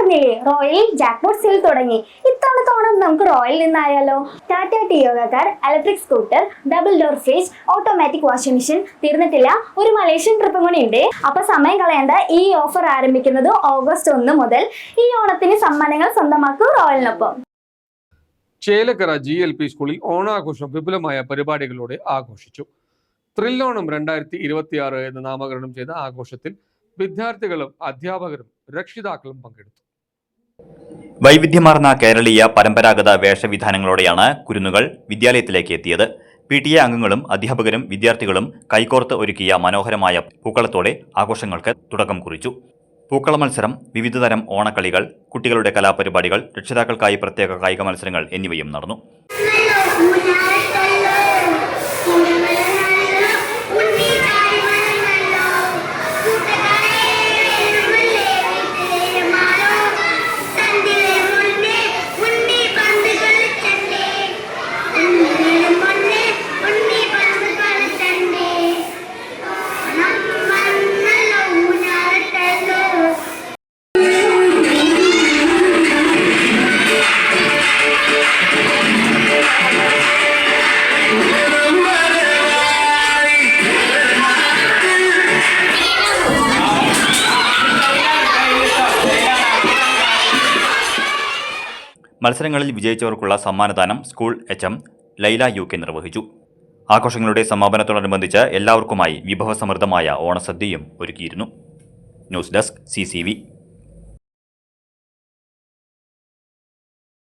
പറഞ്ഞില്ലേ royal jackpot sale തുടങ്ങി. ഇത്തവണത്തെ ഓണം നമുക്ക് റോയൽ നിന്നായാലോ? ടാറ്റ ടിയോഗക്കാർ, electric scooter, double door fridge, automatic washing machine. തീർന്നിട്ടില്ല, ഒരു മലേഷ്യൻ ട്രിപ്പും കൂടി ഉണ്ട്. അപ്പൊ സമയം കളയേണ്ട, ഈ ഓഫർ ആരംഭിക്കുന്നത് ഓഗസ്റ്റ് 1 മുതൽ. ഈ ഓണത്തിന് സമ്മാനങ്ങൾ സ്വന്തമാക്കൂ റോയലിനൊപ്പം. ചേലക്കര GLP സ്കൂളിൽ ഓണാഘോഷം വിപുലമായ പരിപാടികളോടെ ആഘോഷിച്ചു. ത്രില്ലോണം 2026 എന്ന് നാമകരണം ചെയ്ത ആഘോഷത്തിൽ വിദ്യാർത്ഥികളും അധ്യാപകരും രക്ഷിതാക്കളും പങ്കെടുത്തു. വൈവിധ്യമാർന്ന കേരളീയ പരമ്പരാഗത വേഷവിധാനങ്ങളോടെയാണ് കുരുന്നുകൾ വിദ്യാലയത്തിലേക്ക് എത്തിയത്. PTA അംഗങ്ങളും അധ്യാപകരും വിദ്യാർത്ഥികളും കൈകോർത്ത് ഒരുക്കിയ മനോഹരമായ പൂക്കളത്തോടെ ആഘോഷങ്ങൾക്ക് തുടക്കം കുറിച്ചു. പൂക്കള മത്സരം, വിവിധതരം ഓണക്കളികൾ, കുട്ടികളുടെ കലാപരിപാടികൾ, രക്ഷിതാക്കൾക്കായി പ്രത്യേക കായിക മത്സരങ്ങൾ എന്നിവയും നടന്നു. മത്സരങ്ങളിൽ വിജയിച്ചവർക്കുള്ള സമ്മാനദാനം സ്കൂൾ HM ലൈല UK നിർവഹിച്ചു. ആഘോഷങ്ങളുടെ സമാപനത്തോടനുബന്ധിച്ച് എല്ലാവർക്കുമായി വിഭവസമൃദ്ധമായ ഓണസദ്യയും ഒരുക്കിയിരുന്നു. News desk CCV.